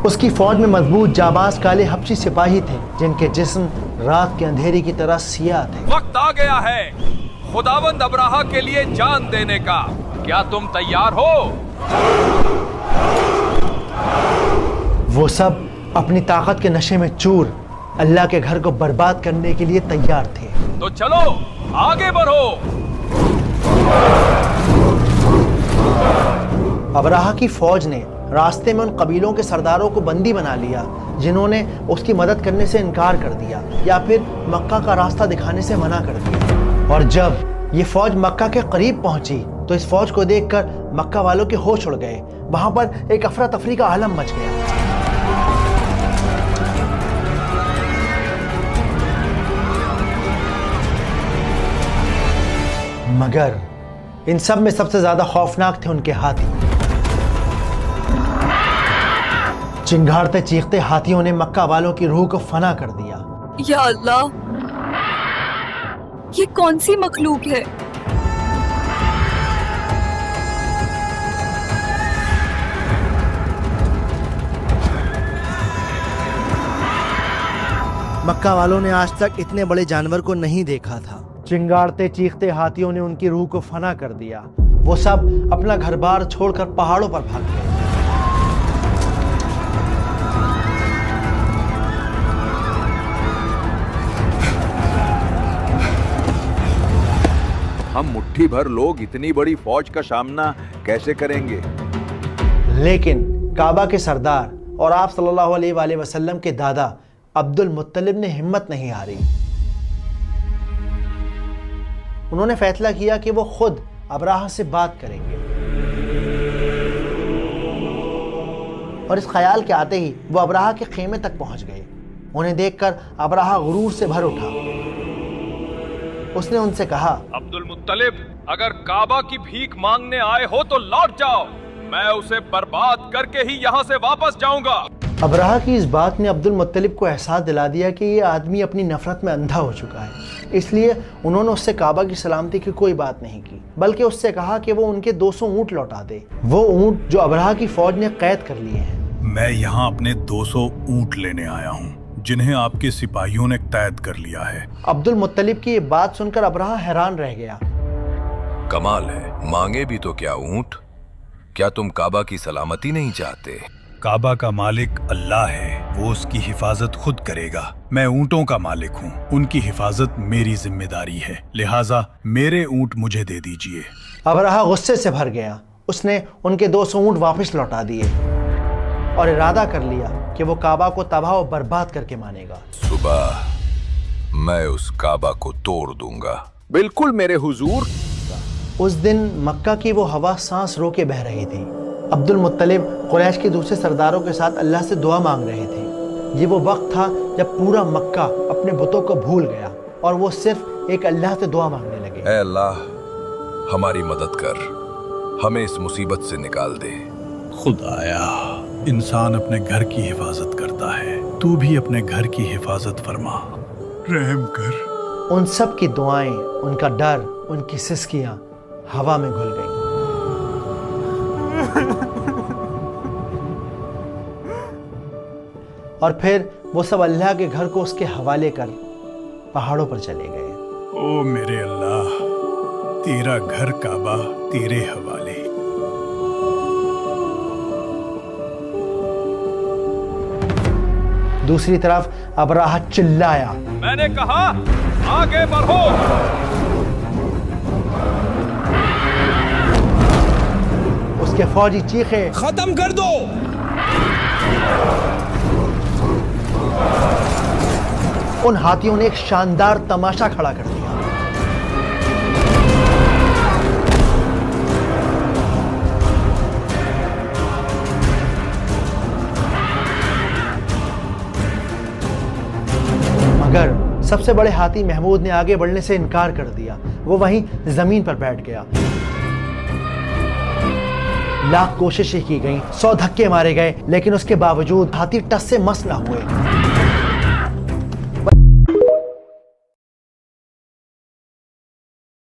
اس کی فوج میں مضبوط جاباز کالے حبشی سپاہی تھے جن کے جسم رات کے اندھیرے کی طرح سیاہ تھے۔ وقت آ گیا ہے خداوند ابراہا کے لیے جان دینے کا، کیا تم تیار ہو؟ وہ سب اپنی طاقت کے نشے میں چور اللہ کے گھر کو برباد کرنے کے لیے تیار تھے۔ تو چلو آگے بڑھو۔ ابراہا کی فوج نے راستے میں ان قبیلوں کے سرداروں کو بندی بنا لیا جنہوں نے اس کی مدد کرنے سے انکار کر دیا یا پھر مکہ کا راستہ دکھانے سے منع کر دیا۔ اور جب یہ فوج مکہ کے قریب پہنچی تو اس فوج کو دیکھ کر مکہ والوں کے ہوش اڑ گئے۔ وہاں پر ایک افراتفری کا عالم مچ گیا۔ مگر ان سب میں سب سے زیادہ خوفناک تھے ان کے ہاتھی۔ چنگھاڑتے چیختے ہاتھیوں نے مکہ والوں کی روح کو فنا کر دیا۔ یا اللہ، یہ کون سی مخلوق ہے؟ مکہ والوں نے آج تک اتنے بڑے جانور کو نہیں دیکھا تھا۔ چنگاڑتے چیختے ہاتھیوں نے ان کی روح کو فنا کر دیا۔ وہ سب اپنا گھر بار چھوڑ کر پہاڑوں پر بھاگ گئے۔ ہم مٹھی بھر لوگ اتنی بڑی فوج کا سامنا کیسے کریں گے؟ لیکن کعبہ کے سردار اور آپ صلی اللہ علیہ وآلہ وسلم کے دادا عبد المطلب نے ہمت نہیں ہاری۔ انہوں نے فیصلہ کیا کہ وہ خود ابراہا سے بات کریں گے، اور اس خیال کے آتے ہی وہ ابراہا کے خیمے تک پہنچ گئے۔ انہیں دیکھ کر ابراہا غرور سے بھر اٹھا۔ اس نے ان سے کہا، عبد المطلب، اگر کعبہ کی بھیک مانگنے آئے ہو تو لوٹ جاؤ، میں اسے برباد کر کے ہی یہاں سے واپس جاؤں گا۔ ابراہا کی اس بات نے عبد المطلب کو احساس دلا دیا کہ یہ آدمی اپنی نفرت میں اندھا ہو چکا ہے۔ اس لیے انہوں نے اس سے کعبہ کی سلامتی کی کوئی بات نہیں کی، بلکہ اس سے کہا کہ وہ ان کے 200 اونٹ لوٹا دے، وہ اونٹ جو ابراہا کی فوج نے قید کر لیے ہیں۔ میں یہاں اپنے 200 اونٹ لینے آیا ہوں جنہیں آپ کے سپاہیوں نے قید کر لیا ہے۔ عبد المطلب کی یہ بات سن کر ابراہا حیران رہ گیا۔ کمال ہے، مانگے بھی تو کیا اونٹ؟ کیا تم کعبہ کی سلامتی نہیں چاہتے؟ کعبہ کا مالک اللہ ہے، وہ اس کی حفاظت خود کرے گا۔ میں اونٹوں کا مالک ہوں، ان کی حفاظت میری ذمہ داری ہے، لہٰذا میرے اونٹ مجھے دے دیجئے۔ ابراہا غصے سے بھر گیا۔ اس نے ان کے 200 اونٹ واپس لوٹا دیے اور ارادہ کر لیا کہ وہ کعبہ کو تباہ و برباد کر کے مانے گا۔ صبح میں اس کعبہ کو توڑ دوں گا۔ بالکل میرے حضور۔ اس دن مکہ کی وہ ہوا سانس رو کے بہ رہی تھی۔ عبد المطلب قریش کے دوسرے سرداروں کے ساتھ اللہ سے دعا مانگ رہے تھے۔ یہ وہ وقت تھا جب پورا مکہ اپنے بتوں کو بھول گیا اور وہ صرف ایک اللہ سے دعا مانگنے لگے۔ اے اللہ، ہماری مدد کر، ہمیں اس مصیبت سے نکال دے۔ خدایا، انسان اپنے گھر کی حفاظت کرتا ہے، تو بھی اپنے گھر کی حفاظت فرما، رحم کر۔ ان سب کی دعائیں، ان کا ڈر، ان کی سسکیاں ہوا میں گھل گئیں۔ اور پھر وہ سب اللہ کے گھر کو اس کے حوالے کر پہاڑوں پر چلے گئے۔ او میرے اللہ، تیرا گھر کعبہ تیرے حوالے۔ دوسری طرف ابراہا چلایا، میں نے کہا آگے بڑھو۔ اس کے فوجی چیخے، ختم کر دو۔ ان ہاتھیوں نے ایک شاندار تماشا کھڑا کر دیا۔ مگر سب سے بڑے ہاتھی محمود نے آگے بڑھنے سے انکار کر دیا۔ وہ وہیں زمین پر بیٹھ گیا۔ لاکھ کوششیں کی گئیں، 100 دھکے مارے گئے، لیکن اس کے باوجود ہاتھی ٹس سے مس نہ ہوئے۔